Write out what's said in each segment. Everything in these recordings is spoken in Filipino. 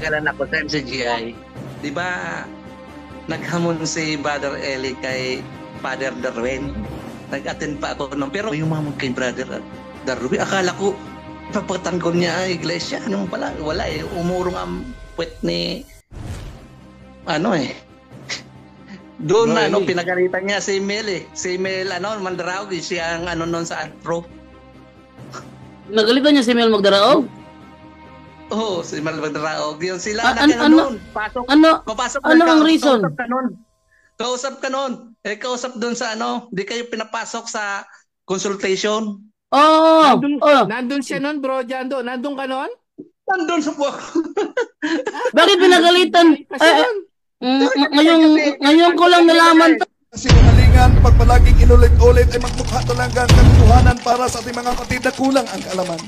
natagalan ako sa MCGI. Di ba, naghamon si Brother Eli kay Father Darwin. Nag-attend pa ako nung, pero yung mamon kay Brother Darwin, akala ko, papatanggol niya ang iglesia. Anong pala? Wala eh. Umurong ang puwet ni, doon Bro Eli. pinagalitan niya si Mel eh. Si Mel, Mandraog, siya ang noon sa Antro. Nagalitan niya si Mel Magdaraog? Oo, si Mel Mandraog. Yun sila Ano papasok ang reason? Kausap ka nun. Kausap doon sa di kayo pinapasok sa consultation. Oo. Nandun siya nun, bro, Jando. Nandun ka nun? Nandun sa buwak. Bakit pinagalitan? Ngayon ko lang nalaman to. Sinungalingan, pag palaging inulit-ulit ay magmukha talaga ng katotohanan para sa ating mga kapatid na kulang ang kaalaman.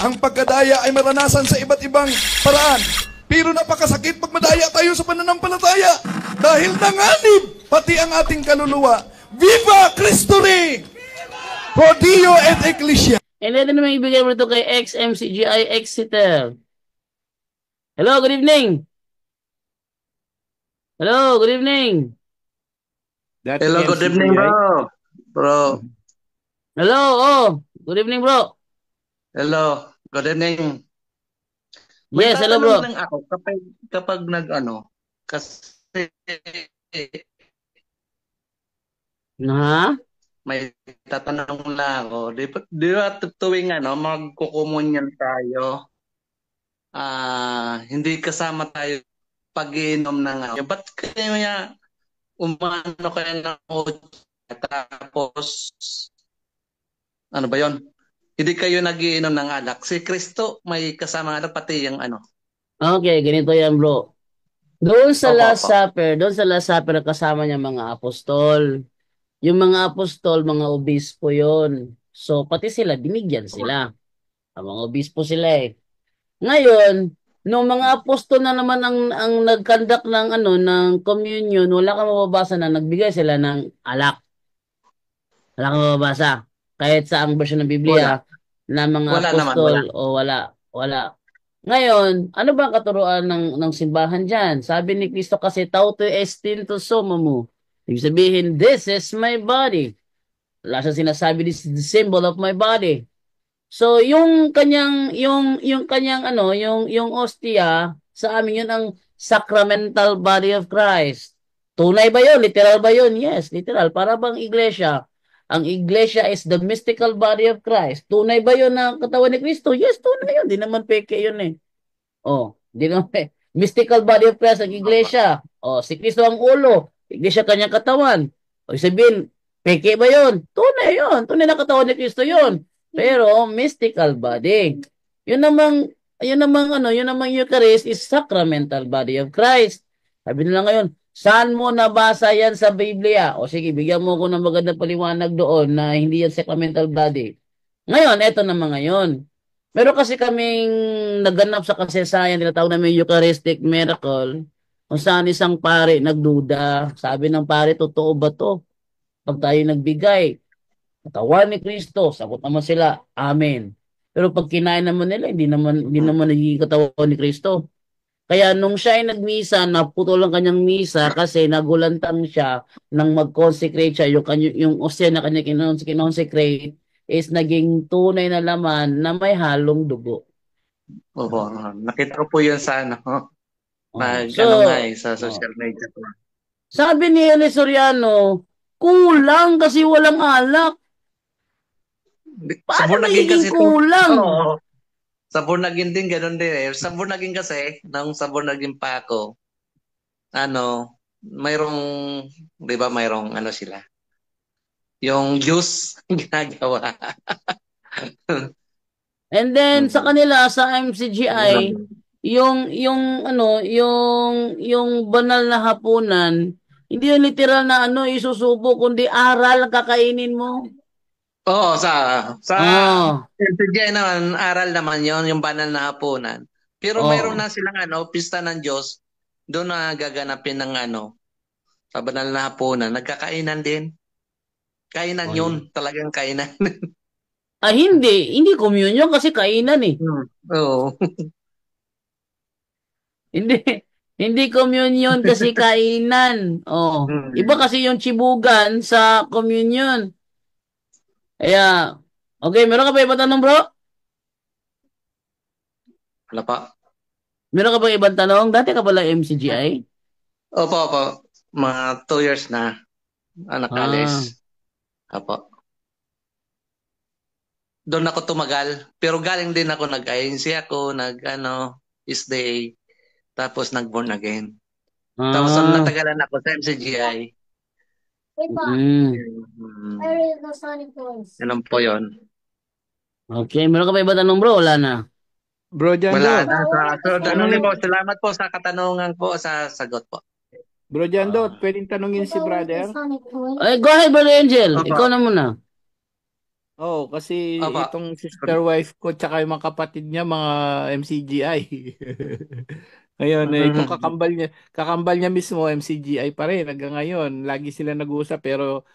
Ang pagkadaya ay maranasan sa iba't ibang paraan. Pero napakasakit pag madaya tayo sa pananampalataya dahil nanganib pati ang ating kaluluwa. Viva Cristo Rey! Pro Dio et Ecclesia! And then naman ibigay mo ito kay XMCGI Exeter. Hello, good evening. Hello, good evening. Hello, good evening, bro. Bro. Hello, good evening, bro. Hello, good evening. Yes, hello, bro. Lang ako kapag kasi may tatanong lang ako. Di ba tuwing magkukumunyan tayo, hindi kasama tayo pag-iinom ng ba't kaya umano kayo ng tapos ano ba yon? Hindi kayo nagiinom ng alak. Si Kristo may kasama alak pati yung Okay, ganito yan, bro. Doon sa Last Supper, kasama niya mga apostol. Yung mga apostol, mga obispo yon. So, pati sila, binigyan sila. Ang mga obispo sila eh. Ngayon, nung mga apostol na naman ang nag-conduct ng communion, wala kang mababasa na nagbigay sila ng alak. Wala kang mababasa. Kahit sa ang version ng Biblia na mga apostol wala. Ngayon, ano ba ang katuruan ng simbahan dyan? Sabi ni Kristo kasi, tauto estinto sumo. Ibig sabihin, this is my body. Wala siya sinasabi, this is the symbol of my body. So, yung ostia, sa amin yun ang sacramental body of Christ. Tunay ba yun? Literal ba yun? Yes, literal. Para bang iglesia? Ang iglesia is the mystical body of Christ. Tunay ba yun na katawan ni Kristo? Yes, tunay yun. Di naman peke yun eh. Di naman mystical body of Christ ang iglesia. Si Kristo ang ulo. Iglesia kanyang katawan. Sabihin, peke ba yun? Tunay yun. Tunay na katawan ni Kristo yun. Pero mystical body. Yun namang Eucharist is sacramental body of Christ. Sabi nila ngayon, saan mo nabasa yan sa Biblia? Sige, bigyan mo ko ng magandang paliwanag doon na hindi yan sacramental body. Ngayon, eto naman ngayon. Meron kasi kaming naganap sa kasaysayan, tinatawag namin Eucharistic miracle, kung saan isang pare nagduda. Sabi ng pare, totoo ba to? Pag tayo nagbigay, katawan ni Kristo, sagot naman sila, amen. Pero pag kinain naman nila, hindi naman nagiging katawan ni Kristo. Kaya nung siya ay nagmisa, naputol ang kanyang misa kasi nagulantang siya nang mag-consecrate siya. Yung osya na kanya kinonsecrate is naging tunay na laman na may halong dugo. Oo, nakita ko po yun sa sa social media. Sabi ni Eli Soriano, kulang kasi walang alak. Paano naging kulang? Sa Born-Again din, gano'n din eh. Sa Born-Again kasi, nung sa Born-Again pa ako, mayroong, di ba mayroong sila? Yung juice, ginagawa. And then, sa kanila, sa MCGI, yung banal na hapunan, hindi yung literal na isusubo, kundi aral kakainin mo. Oo, sa MCGI naman, aral naman yon yung banal na hapunan. Pero mayroon na silang pista ng Diyos, doon na gaganapin ng sa banal na hapunan. Nagkakainan din. Kainan yun, talagang kainan. Hindi communion kasi kainan eh. Oo. Hindi, hindi communion kasi kainan. Oh, iba Hmm. kasi yung chibugan sa communion. Kaya, okay, meron ka ba ibang tanong, bro? Wala pa. Meron ka ba ibang tanong? Dati ka pala MCGI? Opo, opo. Mga 2 years na nakalis. Ah, Opo. Doon ako tumagal. Pero galing din ako, nag-INC ako, nag-ano, stay, tapos nag-born again. Tapos ah, natagalan ako sa MCGI. mm. Hmm. Ganun po yun. Okay, meron ka ba ibang tanong, bro? Wala na. Bro Wala Jando, na. Sa ano tanungin, po, salamat po sa katanungan po, sa sagot po. Bro Jando, pwedeng tanungin si brother? Ay, go ahead, Brother Angel. Opo. Ikaw na muna. Oh, kasi Opo. itong sister wife ko tsaka yung mga kapatid niya mga MCGI. Ngayon, itong kakambal niya mismo MCGI pa rin hanggang ngayon. Lagi sila nag-uusap pero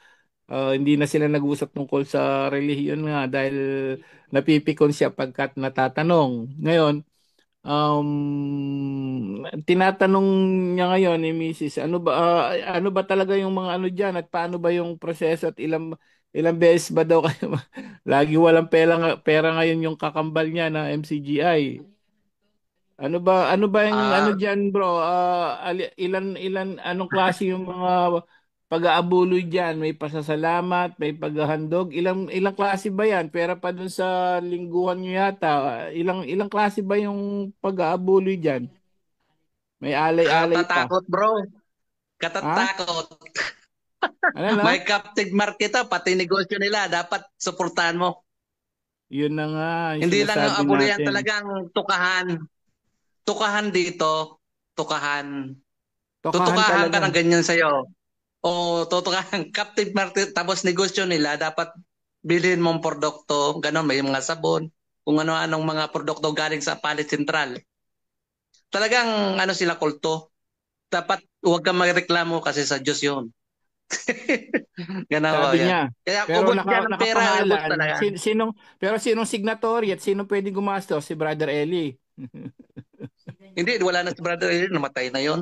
hindi na sila nag-uusap tungkol sa relihiyon nga dahil napipikon siya pagkat natatanong. Ngayon, tinatanong niya ngayon ni Mrs. Ano ba talaga yung mga ano diyan at paano ba yung proseso at ilang beses ba daw kayo lagi walang pera ngayon yung kakambal niya na MCGI. Ano ba yung ano Ah, diyan, bro? Ilan anong klase yung mga pag-aabuloy diyan? May pasasalamat, may paghahandog. Ilang klase ba yan? Pera pa dun sa lingguhan niyo yata. Ilang klase ba yung pag-aabuloy diyan? May alay-alay pa. katatakot bro. Ha? Katatakot. Ano na? May captive market pati negosyo nila. Dapat suportahan mo. Yun na nga yung Hindi lang ang sinasabi abulihan natin. talagang tukahan. Tukahan dito. Tukahan. Tokahan Tutukahan ka talaga. ng ganyan sa'yo. O tutukahan. Captive market. Tapos negosyo nila. Dapat bilhin mong produkto. Ganon. May mga sabon. Kung ano-anong mga produkto galing sa palit sentral. Talagang ano sila kulto. Dapat huwag kang magreklamo kasi sa Diyos yun. Ganun po Sabi yan. niya. Kaya Pero ubos dyan ang pera, ubos nakapangalan. talaga. Sinong signatory at sino pwede gumastos? Si Brother Eli. Hindi, wala na si Brother Aaron, namatay na yon.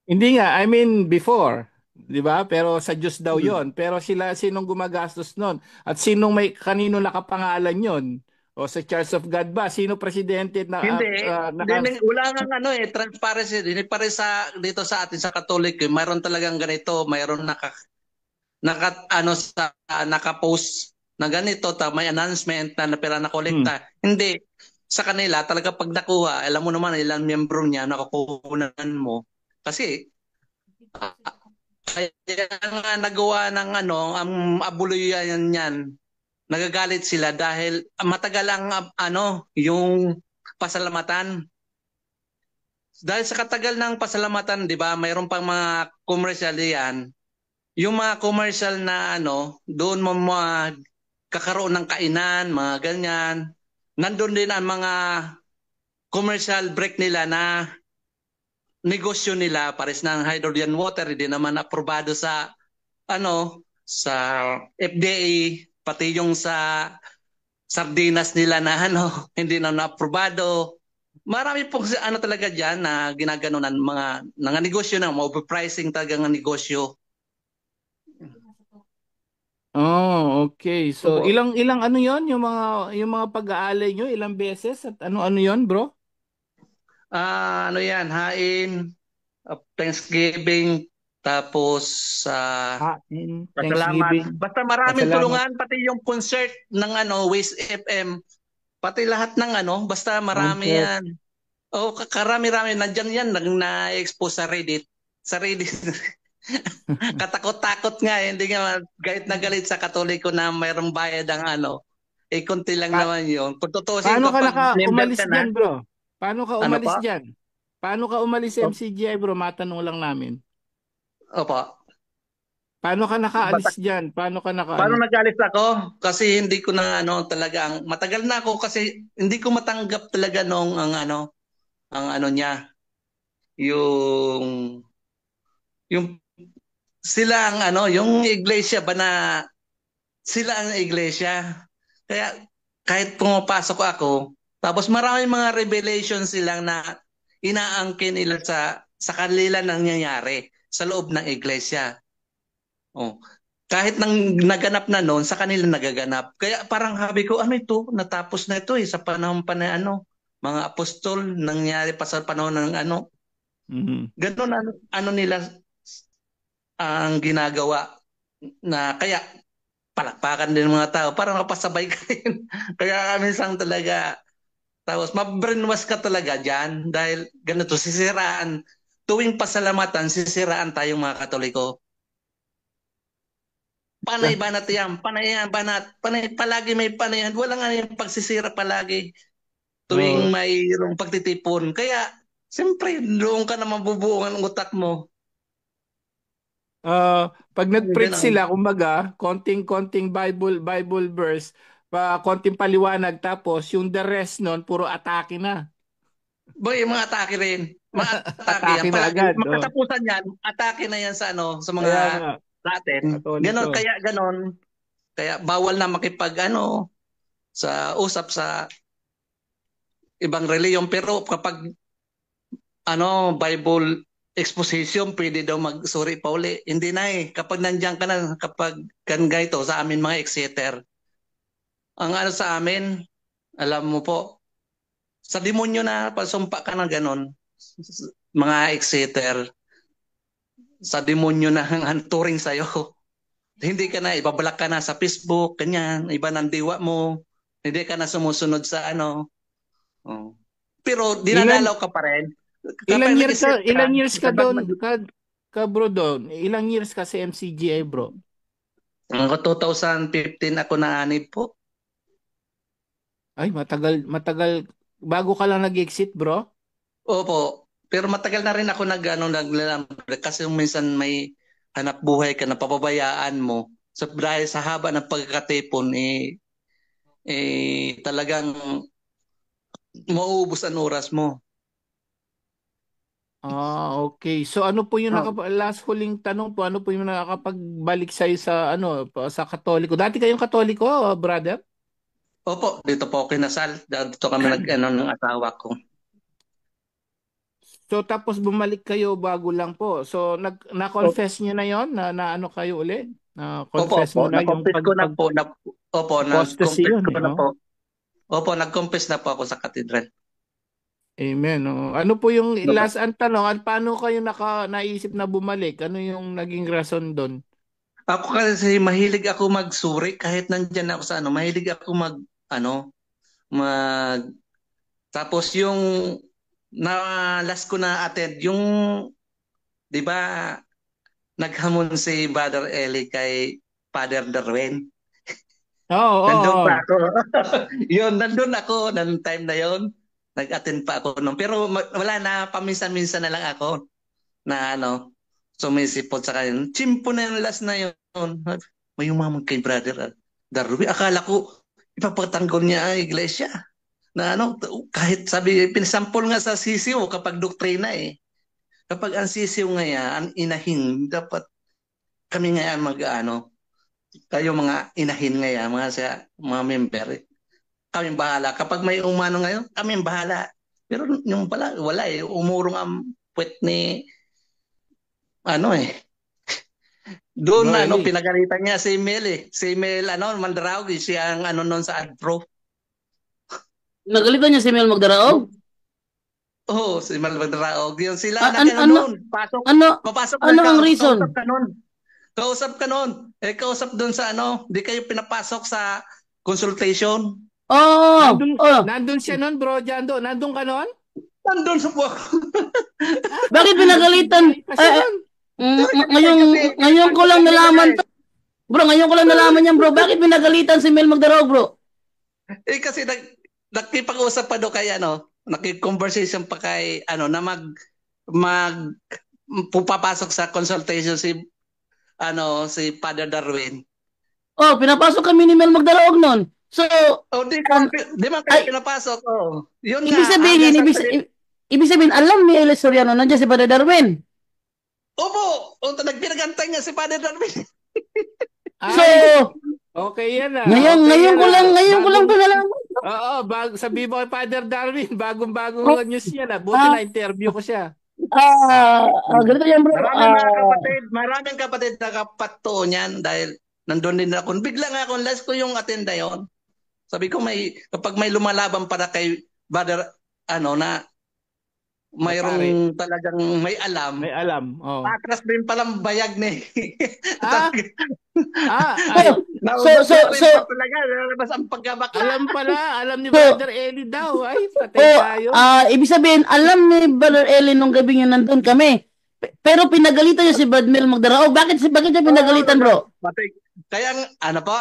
Hindi nga, I mean before, 'di ba? Pero sa Diyos daw Hmm. 'yon. Pero sinong gumagastos noon? At kanino nakapangalan 'yon? O sa Church of God ba? Sino presidente na Hindi, wala nga ano transparency. Hindi pa rin dito sa atin sa Katolik, mayroon talagang ganito, mayroon ano naka-post na ganito, may announcement na pera na Hmm. kolekta. Hindi. Sa kanila, talaga pag nakuha, alam mo naman ilang miyembro niya, nakukunan mo. Kasi, kaya nga nagawa ng ang abuluyan niyan, nagagalit sila dahil matagal ang yung pasalamatan. Dahil sa katagal ng pasalamatan, 'di ba, mayroon pang mga commercial diyan. Yung mga commercial na doon mo kakaroon ng kainan, mga ganyan. Nandun din ang mga commercial break nila na negosyo nila pares ng hydrogen water, hindi naman aprobado sa FDA, pati yung sa sardinas nila na hindi na aprobado. Marami pong talaga diyan na ginaganon ng mga negosyo na overpricing talaga ng negosyo. Oh, okay. So Opo. ilang ilang ano 'yon, yung mga pag-aalay nyo, ilang beses at ano 'yon, bro? Ano yan, hain, Thanksgiving, tapos pasalamat. Thanksgiving, Basta maraming pasalamat. tulungan, pati yung concert ng Waze FM, pati lahat ng basta marami Concert. yan. Oh, karami-rami nandiyan yan na-expose sa Reddit. Sa Reddit. Katakot-takot nga hindi nga galit na galit sa Katoliko na mayroong bayad ang konti lang Pa- naman 'yon. Kung tutusin Paano ko ka pag member umalis ka diyan, na, bro? Paano ka ano umalis pa? diyan? Paano ka umalis sa MCGI, bro? Matanong lang namin. Opo. Paano ka nakaalis Batak. diyan? Paano ka Paano nakaano? nagalit ako? Kasi hindi ko na talagang matagal na ako kasi hindi ko matanggap talaga nung ang niya, yung yung sila ang yung iglesia ba na sila ang iglesia. Kaya kahit pumapasok ako, tapos maraming mga revelation silang na inaangkin nila sa kanila nangyayari sa loob ng iglesia. Oh. Kahit nang naganap na noon, sa kanila nagaganap. Kaya parang habi ko, ano ito? Natapos na ito sa panahon pa na mga apostol, nangyari pa sa panahon ng Mhm. Ganon ano nila ang ginagawa na kaya palakpakan din ng mga tao para mapasabay ka rin. Kaya minsan talaga, tapos mabrainwash ka talaga dyan dahil ganito, sisiraan. Tuwing pasalamatan, sisiraan tayong mga Katoliko. Panay banat yan, panay yan, banat. Panay, palagi may panay yan. Wala nga yung pagsisira palagi tuwing Oh, mayroong pagtitipon. Kaya, siyempre, doon ka na mabubuo ang utak mo. pag nag-preach Ganon. sila, kumbaga, konting-konting Bible verse, konting paliwanag, tapos yung the rest nun, puro atake na. Boy, mga atake rin. Mga atake yan. Atake na Palagi, agad. Oh. makatapusan yan, atake na yan sa mga Kaya nga, natin. Katoliko. Ganon. Kaya bawal na makipag sa usap sa ibang reliyon. Pero kapag Bible exposition, pwede daw magsuri pa uli. Hindi na kapag nandiyan ka na, kapag ganito sa amin mga exeter, ang sa amin, alam mo po, sa demonyo na pasumpa ka na ganon, mga exeter, sa demonyo na ang turing sa'yo. Hindi ka na, ibablock ka na sa Facebook, ganyan, iba ng diwa mo, hindi ka na sumusunod sa Oh. Pero dinadalaw ka pa rin. Ilang Kapag years ka, nag-isip ilang years ka kapag doon, ka bro doon? Ilang years ka sa MCGA, bro? Ako 2015 ako naanib po. Ay, matagal. Bago ka lang nag-exit, bro? Opo. Pero matagal na rin ako kasi minsan may hanap buhay ka na papabayaan mo. So dahil sa haba ng pagkakatipon, talagang mauubos ang oras mo. Okay. So ano po yung Oh. last huling tanong po, ano po yung nakakapagbalik sa'yo sa sa Katoliko? Dati kayong Katoliko, brother? Opo, dito po ako kinasal. Dito kami ng asawa ko. So tapos bumalik kayo bago lang po. So na-confess niyo na 'yon na ano kayo uli? Na-confess mo Opo. na yung Na-confess ko na po. apostasy Nag-confess yun, ko na po. Opo, nag-confess na po ako sa katedral. Amen. Ano po yung Opo. last ang tanong, paano kayo naisip na bumalik? Ano yung naging rason doon? Ako kasi mahilig ako magsuri kahit nandyan ako sa mahilig ako ano, mag tapos yung last ko na attend yung 'di ba naghamon si Brother Eli kay Father Darwin. Oo, Nandun pa oo. ako. Nandun ako ng time na yon. Nag-attend pa ako nung. Pero wala na, paminsan-minsan na lang ako na sumisipot sa kanya. Chimpo na yung last na yun. May umamon kay Brother Darwin. Akala ko, ipapatanggol niya ang iglesia. Na kahit sabi, pinasampol nga sa sisiw kapag doktrina Kapag ang sisiw nga yan, ang inahin, dapat kami nga yan kayo mga inahin nga yan, mga member, kami bahala. Kapag may umano ngayon, kami bahala. Pero yung pala, wala umurong ang puwet ni, ano doon Bro Eli. pinagalitan niya si Mel Si Mel, Mandraogi, siya ang noon sa AdPro. Nagalitan niya si Mel Magdaraog? Oh, si Mel Mandraogi. Yun sila Ah, na an- ano, noon. Papasok ano na ang reason? kausap ka noon. Kausap ka noon. Kausap doon sa di kayo pinapasok sa consultation. Oh, Nandun siya noon, bro, Jando. Nandun ka noon? Nandun sa buwak. bakit pinagalitan? Ngayon ko lang nalaman to. Bro, ngayon ko lang nalaman yan, bro. Bakit pinagalitan si Mel Magdaraog, bro? Kasi nakipag-usap pa do kay nakik-conversation pa kay na pupapasok sa consultation si Father Darwin. Oh, pinapasok kami ni Mel Magdaraog noon. So, di man kayo pinapasok. Yun ibig nga. sabihin, alam ni Eli Soriano nandiyan si Father Darwin. Opo, nagpinagantay nga si Father Darwin. So, okay yan ngayon ko lang pinalaman. Oo, sabi mo kay Father Darwin, bagong-bagong news yan. Buti Ah, na-interview ko siya. ganito yan bro. Maraming kapatid na kapatto niyan dahil nandun din ako. Bigla nga akong last ko yung attenda yon. Sabi ko kapag may lumalaban para kay brother na Pare, mayroong talagang may alam, may alam. Oh. patras din palang bayag ni. Ah, So, Naubos so, na rin so, pa talaga. Nalabas ang pagkabakla. alam ni so, Brother Eli daw. Ay, so, patay tayo. ibig sabihin, alam ni Brother Eli nung gabi yun nandun kami. Pero pinagalitan niya si Brad Mel Magdarao. Bakit niya pinagalitan, bro? Patay. Kaya po,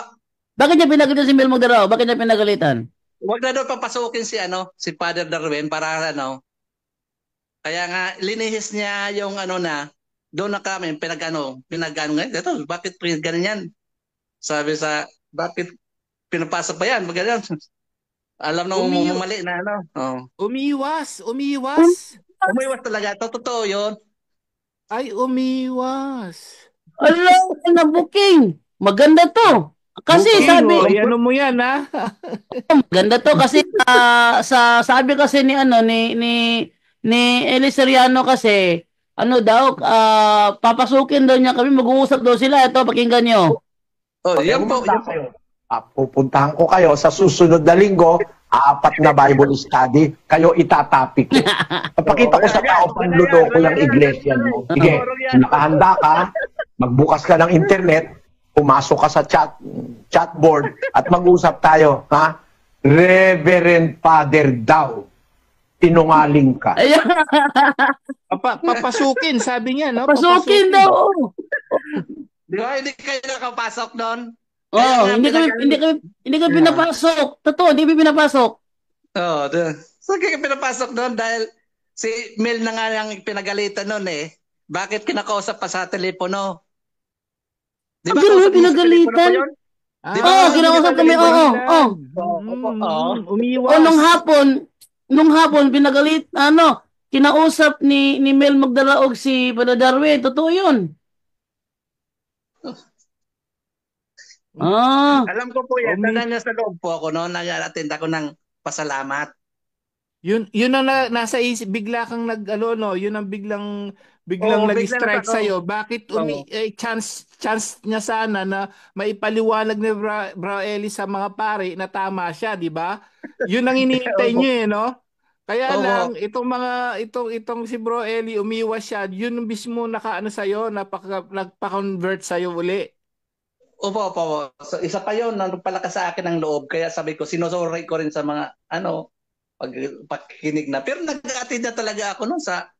Bakit niya pinagalitan si Mel Magdarao? Bakit niya pinagalitan? wag na daw papasukin si Father Darwin para Kaya nga linihis niya yung doon na kami pinagano ngayon. Ito, bakit ganyan? Sabi bakit pinapasok pa yan? Ganyan. Alam na mali na Oh. Umiwas. Umiwas talaga. Totoo yun. Ay, umiwas. Alam, na booking. Maganda to. Kasi Booking, sabi, ano mo yan, ha? maganda to kasi sabi kasi ni Eli Seriano kasi papasukin daw niya kami, mag-uusap daw sila. Ito, pakinggan niyo. Oh, yan po. Pupuntahan ko kayo sa susunod na linggo, 4 na Bible study, kayo itatapik ko. Papakita ko sa tao, panluto ko yung iglesia mo. Sige, nakahanda ka, magbukas ka ng internet, pumasok ka sa chatboard, at mag-usap tayo, ha? Reverend Father daw, sinungaling ka. Ayan, Papasukin, sabi niya, no? pasukin daw. Di ba? Hindi kayo nakapasok doon? Oh, hindi kami pinapasok. Totoo, hindi kami pinapasok. Oh, so kaya pinapasok doon dahil si Mel na nga yung pinagalitan noon eh. Bakit kinakausap pa sa telepono? Di ba Ganun, kausap niyo sa pinagalitan? telepono po yun? Di ba? Oo, kinausap kami, oo. Umiwas. Nung hapon, kinausap ni Mel Magdalaog si Brother Darwin. Totoo yun. Alam ko po yan. Tanda niya sa loob po ako noon. Nag-attend ako ng pasalamat. Yun ang nasa isip, bigla kang yun ang biglang nag-strike na sa'yo. Bakit chance niya sana na maipaliwanag ni Bro Eli sa mga pare na tama siya, di ba? Yun ang iniintay niyo no? Kaya lang itong si Bro Eli umiwas siya. Yun mismo nakaano sa'yo, nagpa-convert sa'yo uli. Opo. So, isa pa yun, nagpalakas sa akin ang loob. Kaya sabi ko, sinusuray ko rin sa mga, pagkikinig na. Pero nag-attend na talaga ako nun sa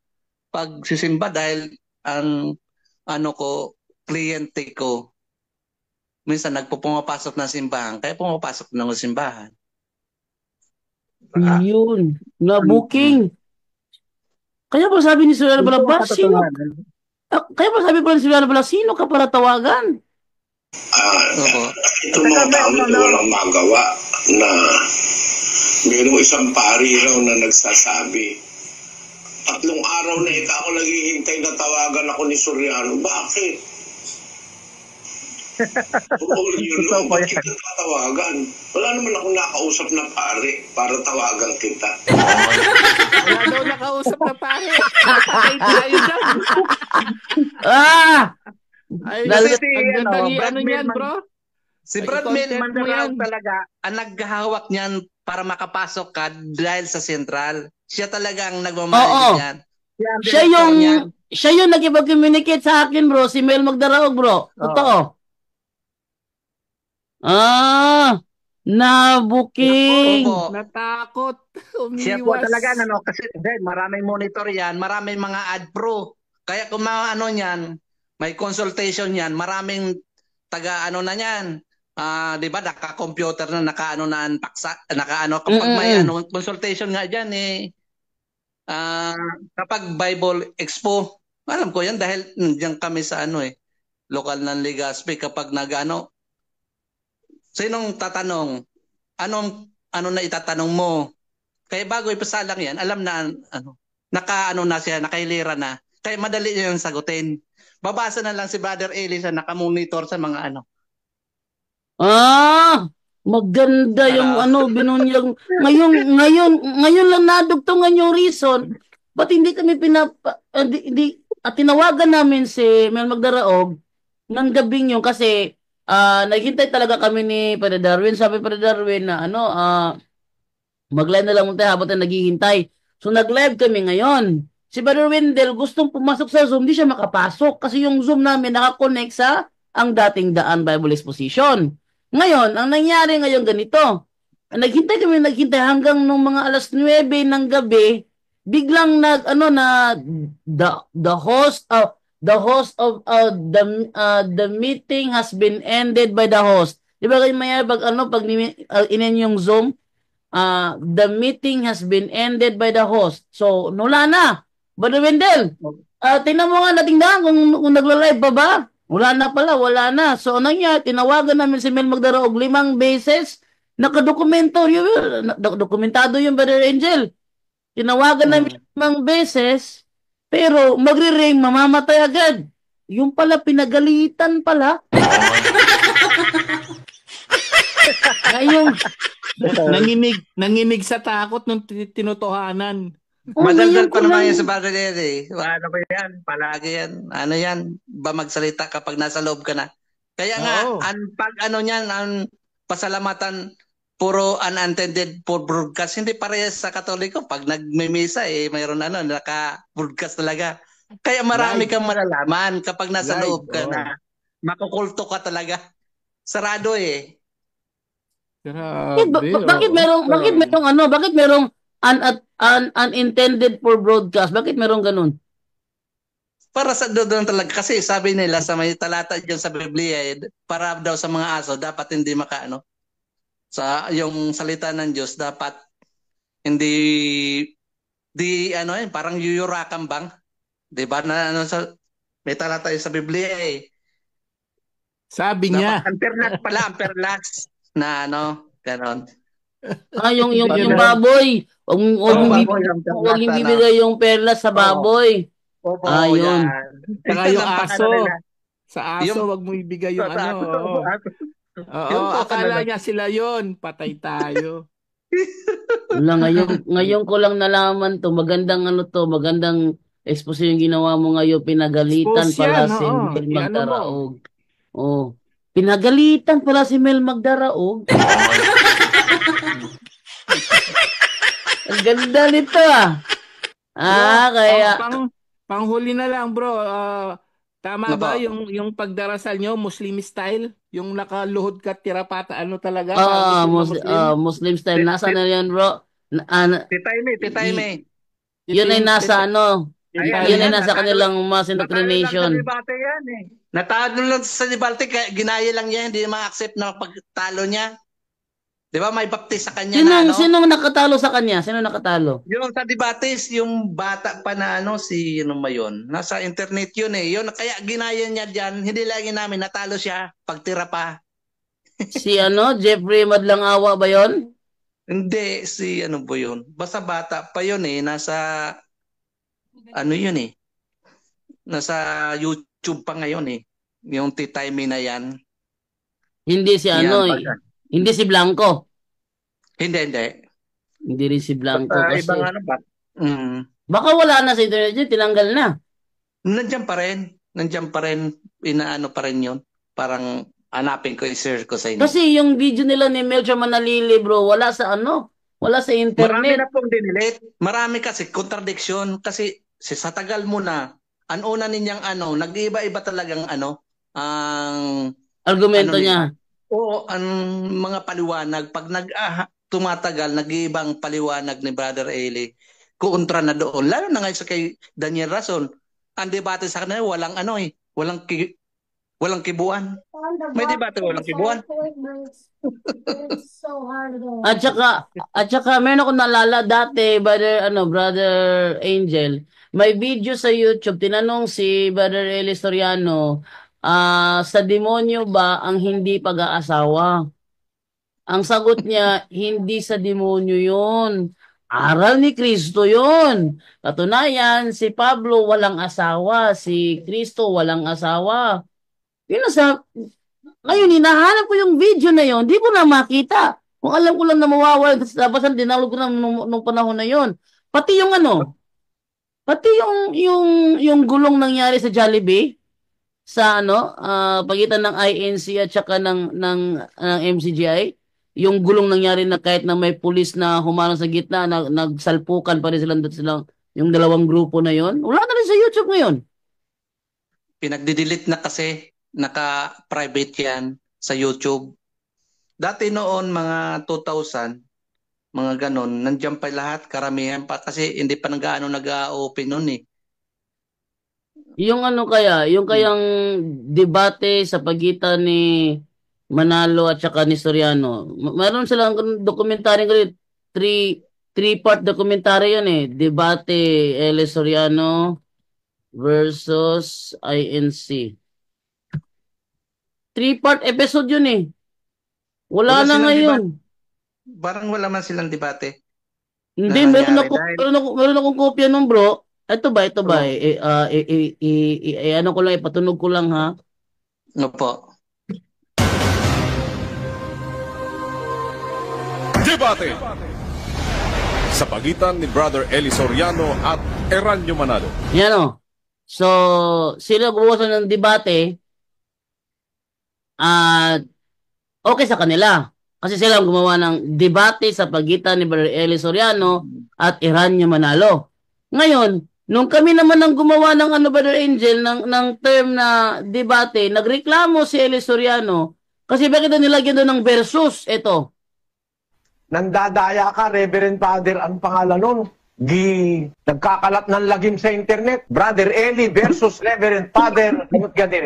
pagsisimba dahil ang, kliyente ko, minsan nagpupumapasok ng simbahan. Kaya pumapasok ng simbahan. Yun. Na-booking. Kaya ba sabi ni Sir Balabas, sino ka para tawagan? Ito mga tao na walang magawa na mayroong isang pari raw na nagsasabi, 3 araw na ito ako naghihintay na tawagan ako ni Soriano. Bakit? Bakit kita tatawagan? Wala naman akong nakausap na pare para tawagan kita. Wala daw nakausap na pare. Patay tayo dyan. Ay, ang niyan, bro. Si Brad Mel Magdarao talaga ang naghahawak niyan para makapasok ka dahil sa Central. Siya talaga ang nagmamahal niyan. Siya yung nag-communicate sa akin, bro. Si Mel Magdarao, bro. Totoo. Na-booking. Natakot. Umiwas. Siya po talaga, kasi maraming monitor yan, maraming mga ad pro. Kaya kung niyan, may consultation yan, maraming na yan. 'Di ba naka-computer na kapag may consultation nga diyan kapag Bible Expo, alam ko yan dahil diyan kami sa lokal ng Legazpi kapag sinong tatanong, ano na itatanong mo. Kaya bago ipasalang yan, alam na na siya, nakahilira na. Kaya madali niya yung sagutin. Babasa na lang si Brother Eli sa nakamonitor sa mga Maganda yung Ano? binunyag. Ngayon lang nadugtungan yung reason. Ba't hindi kami tinawagan namin si Mel Magdaraog ng gabing yun kasi naghintay talaga kami ni Padre Darwin. Sabi Padre Darwin na mag-live na lang muna tayo habang tayo naghihintay. So nag-live kami ngayon. Si Brother Wendell gustong pumasok sa Zoom, di siya makapasok kasi yung Zoom namin nakakonect sa ang dating Daan Bible Exposition. Ngayon, ang nangyari ngayon ganito. Naghintay hanggang nung mga alas 9 ng gabi, biglang the host of the meeting has been ended by the host. Di ba kayo pag inin yung Zoom, the meeting has been ended by the host. So, wala na. Brother Wendell, tingnan mo nga nating daan kung nagla-live pa ba? Wala na pala, wala na. So, tinawagan namin si Mel Magdaraog 5 beses. Nakadokumentado yung Brother Angel. Tinawagan namin 5 beses, pero magre-ring, mamamatay agad. Yung pala, pinagalitan pala. Ngayon, nanginig sa takot nung tinutuhanan. Madaldal ngayon pa ko naman lang- yan sa Brother Eddie. Ano ba yan? Palagi yan. Ano yan? Ba magsalita kapag nasa loob ka na? Kaya nga, Oo. ang pasalamatan, puro unintended for broadcast. Hindi parehas sa Katoliko. Pag nagmimisa, mayroon naka-broadcast talaga. Kaya marami Live. kang malalaman kapag nasa Live, loob ka oo. na. Makukulto ka talaga. Sarado eh. Grabe. bakit merong unintended for broadcast? Bakit merong ganun? Para sa doon talaga. Kasi sabi nila sa may talata dyan sa Biblia, para daw sa mga aso, dapat hindi sa yung salita ng Diyos, dapat hindi, parang yuyurakan bang? Diba na may talata yun sa Biblia eh. Sabi niya. Dapat amperlas na ganon. Yung Yun na. baboy. Huwag baboy, yung bibigay yung perlas sa baboy. Opo, Yun. yan. Saka yung Yan ang aso. nila. Sa aso, Yung- wag mo ibigay yung Sa ano. aso, Oo. aso. Oo, Yung akala talaga. niya sila yon. Patay tayo. Ngayon ko lang nalaman to. Magandang exposé yung ginawa mo ngayon. Pinagalitan Expose pala yan, si oo. Mel Iano mo. Magdaraog. Oh. Pinagalitan pala si Mel Magdaraog. Ang ganda nito kaya Panghuli na lang, bro. Tama Ano ba po? yung pagdarasal nyo, Muslim style? Yung nakaluhod ka tirapata, talaga? Parang gusto mo Muslim? Muslim style. Nasaan na yan, bro? Titay May. Yun ay nasa yun ay Ayan, nasa kanilang mass Natalo lang sa indoctrination. debate yan eh. Natalo lang sa debate, kaya ginaya lang niya, hindi ma-accept na pagtalo niya. Di ba may baptist sa kanya Sinong nakatalo sa kanya? Sino nakatalo? Yung sa debates, yung bata pa na si ba yun? Nasa internet yun eh. Yun, kaya ginaya niya dyan, hindi lagi namin natalo siya pagtira pa. Si Jeffrey Madlangawa ba yon? Hindi, ba yun? Basta bata pa yun eh. Nasa, yun eh. Nasa YouTube pa ngayon eh. Yung Titay May na yan. Hindi si Yan, hindi si Blanco. Hindi. Hindi rin si Blanco Basta kasi. ibang ba? Baka wala na sa internet yun, tinanggal na. Nandiyan pa rin. Inaano pa rin yun. Parang hanapin ko, i-share ko sa inyo. Kasi yung video nila ni Melchor Manalili, bro, wala sa Marami internet. na pong dinelete. Marami kasi contradiction. Kasi sa tagal mo na, ang una ninyang nag-iiba-iba talagang ang Argumento niya. Oo, ang mga paliwanag. Pag tumatagal, nag-iibang paliwanag ni Brother Eli. Kontra na doon. Lalo na ngayon sa kay Daniel Rason. Ang debate sa kanila, walang kibuan. May debate, walang kibuan. At saka meron akong naalala dati, Brother Angel, may video sa YouTube, tinanong si Brother Eli Soriano, sa demonyo ba ang hindi pag-aasawa? Ang sagot niya, hindi sa demonyo yun. Aral ni Kristo yun. Katunayan, si Pablo walang asawa, si Kristo walang asawa. Yun Ngayon, hinahanap ko yung video na yon, di ko na makita. Kung alam ko lang na mawawala, tapos dinalog ko na nung panahon na yon. Pati yung ano, pati yung gulong nangyari sa Jollibee, sa ano, pagitan ng INC at saka ng MCGI, yung gulong nangyari na kahit na may pulis na humarang sa gitna, nagsalpukan pa rin silang yung dalawang grupo na yon. Wala na rin sa YouTube ngayon. Pinagdidelete na kasi, naka-private yan sa YouTube. Dati noon, mga 2000, mga ganon, nandiyan pa lahat, karamihan pa, kasi hindi pa nag-ano nag-open noon eh. Yung ano kaya, yung kayang debate sa pagitan ni Manalo at saka ni Soriano. Mayroon silang dokumentaryo ganito, three-part documentary yun eh. Debate Ele Soriano versus INC. Three-part episode yun eh. Wala na silang ngayon. Parang wala man silang debate. Hindi, Na meron nangyari meron akong kopya nung bro. Ito ba? Oo. Ano ko lang, ipatunog ko lang ha. Opo. Debate sa pagitan ni Brother Eli Soriano at Eranio Manalo. Yan o. So, sila gumawa ng debate at okay sa kanila. Kasi sila ang gumawa ng debate sa pagitan ni Brother Eli Soriano at Eranio Manalo. Ngayon, nung kami naman ang gumawa ng ano, Brother Angel, ng term na debate, nagreklamo si Eli Soriano kasi bakit na nilagyan doon ng versus? Ito. Nandadaya ka, Reverend Father, ang pangalan nun. Nagkakalat ng lagim sa internet. Brother Eli versus Reverend Father.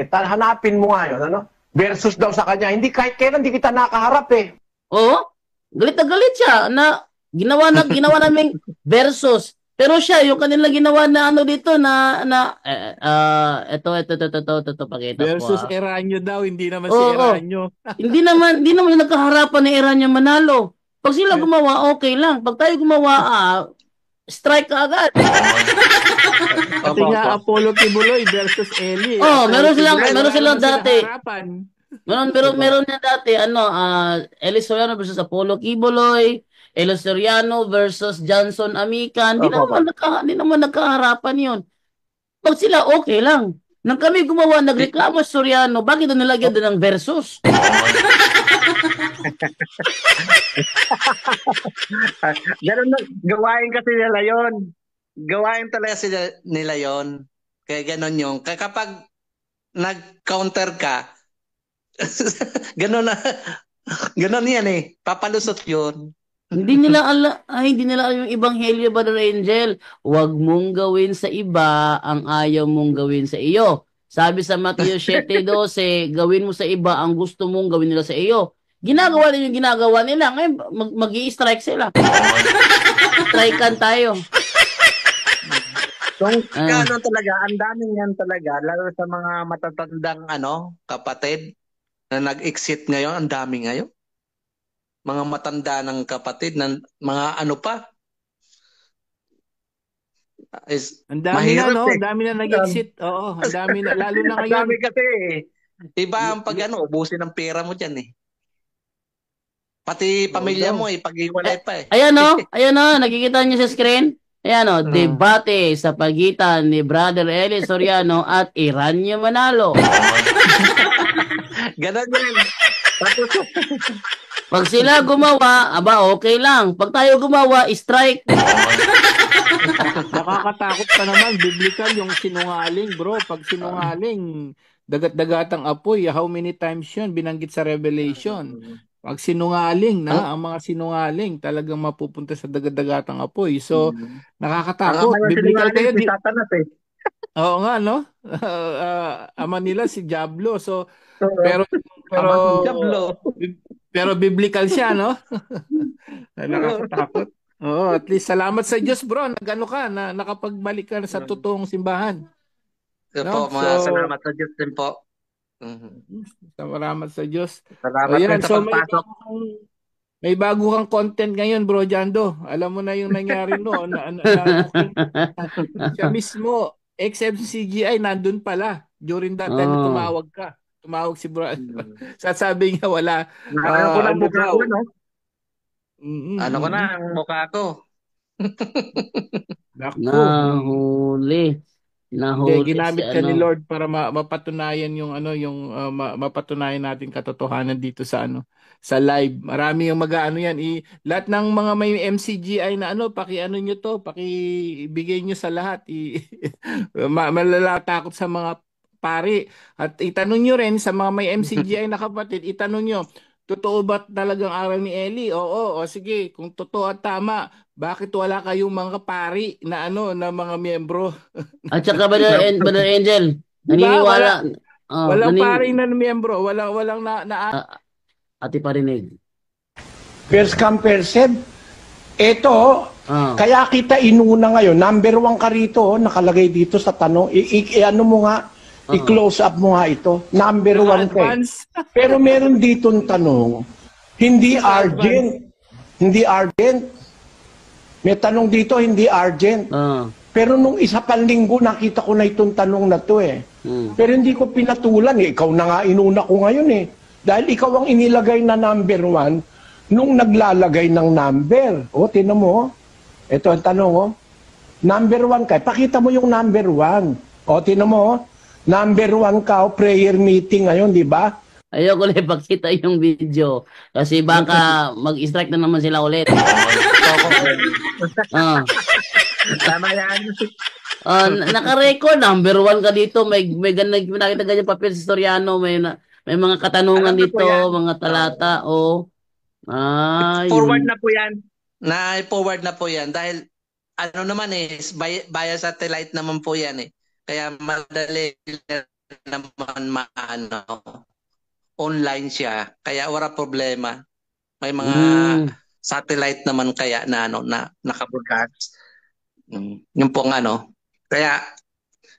Hanapin mo nga yun, ano? Versus daw sa kanya. Hindi kahit kailan, hindi kita nakaharap eh. Oo, galit na galit siya na ginawa namin versus. Pero siya, yung kanila ginawa na ano dito ito pakita Versus ko. Eranio daw, hindi naman si Oo. Eranio. Hindi naman yung nagkaharapan ni Eranio Manalo. Pag sila gumawa, okay lang. Pag tayo gumawa, strike ka agad. Pati nga Apollo Kibuloy versus Eli. Oh, meron silang Wala naman dati. harapan. Meron niya dati, Eli Soriano versus Apollo Kibuloy, Eli Soriano versus Johnson Amican. Hindi naman nagkaharapan yun. Pag sila, okay lang. Nang kami gumawa, nagreklamo si Soriano, bakit doon nilagyan doon ng versus? Ganun na, gawain kasi nila yon. Gawain talaga nila yon. Kaya ganun yung, kapag nag-counter ka, ganun yan eh. Papalusot yun. Hindi nila alam yung Ebanghelyo, Brother Angel. Huwag mong gawin sa iba ang ayaw mong gawin sa iyo. Sabi sa Matthew 7:12, gawin mo sa iba ang gusto mong gawin nila sa iyo. Ginagawa nila yung ginagawa nila. Ngayon, mag-i-strike sila. Strikean tayo. So, ano talaga, ang daming yan talaga, lalo sa mga matatandang kapatid na nag-exit ngayon, ang dami ngayon. Mga matanda ng kapatid, ng mga ano pa. Ang dami na, mahirap no? eh. Ang dami na nag-exit. Oo, ang dami na. Lalo na Ang ngayon. dami kasi eh. Iba ang ubusin ng pera mo dyan eh. Pati pamilya mo eh, pag-iwalay pa eh. Ayan o, nakikita niyo sa screen? Ayan o, debate sa pagitan ni Brother Eli Soriano at Eranio Manalo. Ganon yan. Tapos, Pag sila gumawa, okay lang. Pag tayo gumawa, strike. Nakakatakot pa naman. Biblical yung sinungaling, bro. Pag sinungaling, dagat-dagatang apoy. How many times yun binanggit sa Revelation? Pag sinungaling ang mga sinungaling, talagang mapupunta sa dagat-dagatang apoy. So, nakakatakot. Biblical kayo. si Satanas eh. Oo nga, no? Ama nila si Diablo. So, pero biblical siya, no? Nakakatakot. Oo, at least salamat sa Diyos, bro. Nagano ka, nakapagbalik ka sa totoong simbahan. No? Salamat sa Diyos din po. Salamat sa Diyos. Salamat din sa pagpasok. May bago kang content ngayon, bro Jando. Alam mo na yung nangyari noon. Siya mismo, XMCGI, nandun pala. During that time, tumawag ka. tumawag si bro. Sasabi niya wala. Ano ko lang Ano mukha daw. ko, no? Ano ko na Mm. ang mukha ko. Naku. Nahuli. Hindi, Nahuli si ginamit ka ni ano. Lord para mapatunayan yung ano, yung mapatunayan natin katotohanan dito sa ano, sa live. Marami yung mag-aano yan. Lahat ng mga may MCGI na ano, paki-ano nyo to, paki-ibigay nyo sa lahat. Malalatakot sa mga pari. At itanong nyo rin sa mga may MCGI na kapatid, itanong nyo, totoo ba talagang aral ni Eli? Oo, o sige, kung totoo at tama, bakit wala kayong mga pari na ano, na mga miyembro? At saka Brother Angel, Di ba? naniniwala. Walang paring na miyembro, walang na Ati parinig. First come, first serve. Ito, Ah. kaya kita inuna ngayon. Number 1 ka rito, nakalagay dito sa tanong. Ano mo nga, i-close up mo nga ito. Number 1 ka. advance. Pero meron ditong tanong, hindi urgent. Hindi urgent. May tanong dito, hindi urgent. Ah. Pero nung isa pang linggo, nakita ko na itong tanong na to eh. Pero hindi ko pinatulan eh. Ikaw na nga inuna ko ngayon eh. Dahil ikaw ang inilagay na number 1 nung naglalagay ng number. O, tinan mo. Ito ang tanong, oh. Number 1 ka. Pakita mo yung number 1. O, tinan mo, oh. Number 1 ka, oh, prayer meeting ngayon, di ba? Ayoko ulit pakita yung video. Kasi baka mag-strike na naman sila ulit. Ah. Tama yan. Naka-record, number 1 ka dito. May nakita ganyan papel si Soriano. May mga katanungan Alam ko po dito, yan. mga talata. Oh. Forward Yun. na po yan. Na-forward na po yan. Dahil ano naman eh, via satellite naman po yan eh. Kaya madali naman maano. Online siya. Kaya wala problema. May mga satellite naman kaya na ano na nakabroadcast. Yung pong ano. Kaya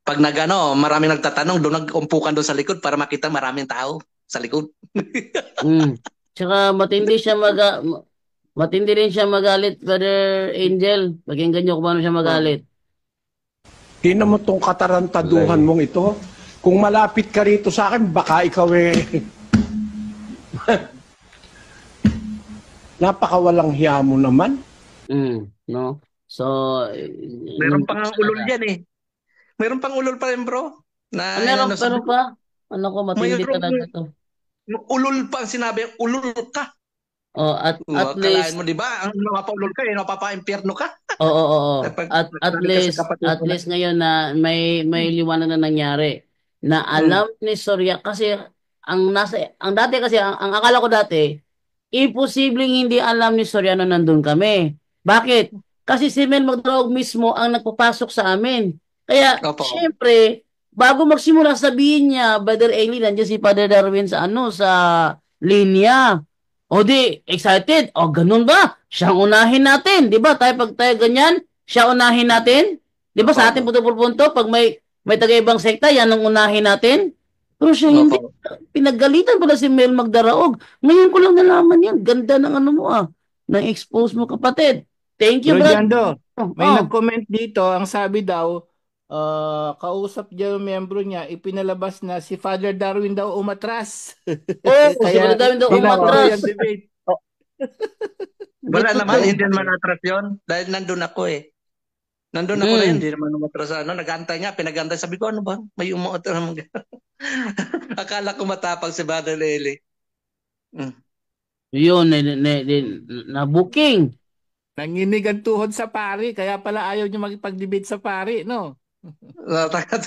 pag nagano, maraming nagtatanong, doon nagumpukan doon sa likod para makita maraming tao sa likod. Tsaka matindi rin siya magalit, Brother Angel. Pakinggan niyo kung paano siya magalit. Tingnan mo tong katarantaduhan mong ito. Kung malapit ka rito sa akin, baka ikaw eh. Napakawalang hiya mo naman. No? So, Meron pang ulol yan eh. Meron pang ulol pa rin bro. meron pa? Ano ko, matindi talaga to. Ulol pa ang sinabi, ulol ka. Oh, at Kalahin least mo 'di ba? Ang napapaulol ka, napapa-impyerno ka. Oo. Pag- At least ngayon na may liwanag na nangyari na alam ni Soria kasi ang dati kasi ang akala ko dati imposibleng hindi alam ni Soriano nandun kami. Bakit? Kasi si Mel Magdraog mismo ang nagpapasok sa amin. Kaya Opo. syempre bago magsimula sabihin niya Brother Eli nandiyan si Father Darwin sa sa linya. O di, excited. O, ganun ba? Siyang unahin natin. Di ba? Pag tayo ganyan, siya unahin natin. Di ba? Sa ating punto-punto, pag may taga-ibang sekta, yan ang unahin natin. Pero siya hindi. Pinagalitan pala si Mel Magdaraog. Ngayon ko lang nalaman yan. Ganda ng ano mo Nang expose mo kapatid. Thank you, brother. Jando, may nag-comment dito, ang sabi daw, kausap niya yung membro niya, ipinalabas na si Father Darwin daw umatras. Si Father Darwin daw umatras. Wala naman, hindi naman atras yun. Dahil nandun ako eh. Nandun ako na yun, hindi naman umatras. Nag-antay nga, pinag-antay. Sabi ko, ano ba? May umuotras naman. Akala ko matapang si Father Eli. Yun, na-booking. Nanginig ang tuhod sa pari, kaya pala ayaw niya makipag-debate sa pari, no?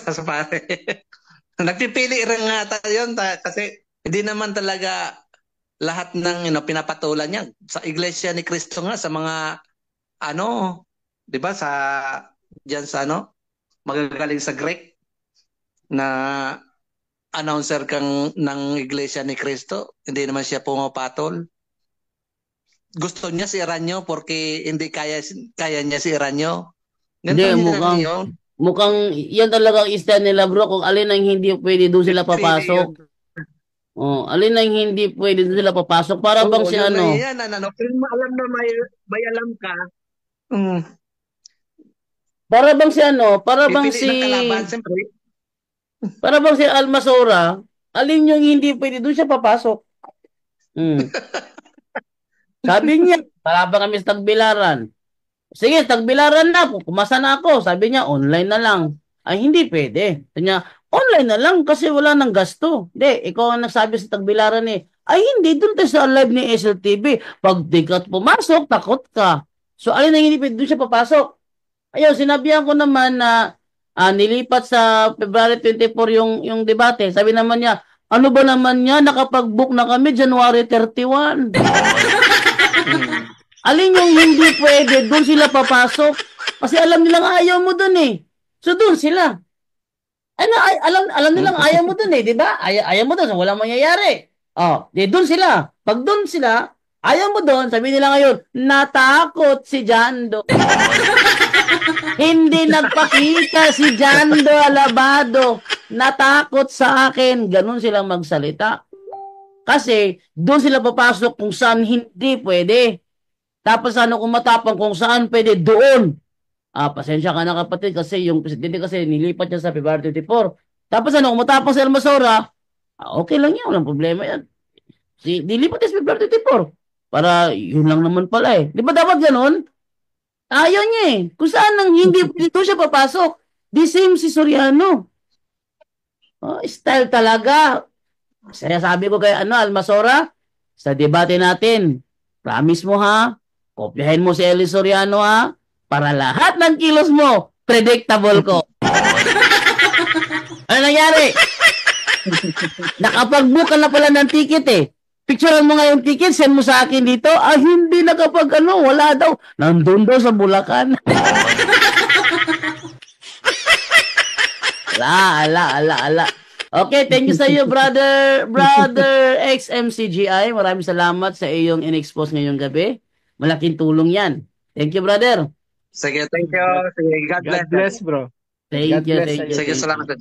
Sa pare. Nagpipili rin nga tayo yun kasi hindi naman talaga lahat ng pinapatulan niya sa Iglesia ni Cristo nga sa mga 'di ba sa diyan sa magagaling sa Greek na announcer kang ng Iglesia ni Cristo, hindi naman siya pumapatol. Gusto niya si Eranio porque hindi kaya niya si Eranio. Hindi, mukhang yan talaga ang stand nila bro. Kung alin ang hindi pwede doon sila papasok. Alin ang hindi pwede doon sila papasok. Para bang si Yan, kung alam na may alam ka. Para bang si para bang si kalaban, para bang si Almasora. Alin yung hindi pwede, doon siya papasok. Mm. Sabi niya, para ba kami sa Tagbilaran? Sige, Tagbilaran na. Pumasa na ako. Sabi niya, online na lang. Ay, hindi pwede. Sabi niya, online na lang kasi wala nang gasto. Hindi, ikaw ang nagsabi sa Tagbilaran eh. Ay, hindi. Doon tayo sa live ni SLTV. Pag di ka pumasok, takot ka. So, alin ang hindi pwede, doon siya papasok. Ayun, sinabihan ko naman na nilipat sa February 24 yung debate. Sabi naman niya, ano ba naman niya, nakapag-book na kami January 31. Alin yung hindi pwede, doon sila papasok. Kasi alam nilang ayaw mo doon eh. So doon sila. Alam nilang ayaw mo doon eh, di ba? Ayaw mo doon, so walang mangyayari. Oh, di doon sila. Pag doon sila, ayaw mo doon, sabi nila ngayon, natakot si Jando. Hindi nagpakita si Jando Alabado. Natakot sa akin. Ganun silang magsalita. Kasi doon sila papasok kung saan hindi pwede. Tapos ano kung matapang kung saan pwede doon. Pasensya ka na kapatid kasi yung presidente kasi nilipat niya sa February 24. Tapos ano kung matapang sa Almasora, okay lang yan. Walang problema yan. Nilipat niya sa February 24. Para yun lang naman pala eh. Di ba dapat ganun? Ayaw niya eh. Kung saan nang hindi dito siya papasok. The same si Soriano. Style talaga. Saya sabi ko kay Almasora, sa debate natin, promise mo ha, kopyahin mo si Eli Soriano ha, para lahat ng kilos mo, predictable ko. Ano nangyari? Nakapag-book ka na pala ng ticket eh. Picturean mo nga yung ticket, send mo sa akin dito. Hindi wala daw. Nandun daw sa Bulacan. Ala. Okay, thank you sa iyo, brother XMCGI. Maraming salamat sa iyong in-expose ngayong gabi. Malaking tulong yan. Thank you, brother. Sige, thank you. Sige, God God bless. bless, bro. Thank God you, bless thank sa'yo. you. Sige, thank you. salamat.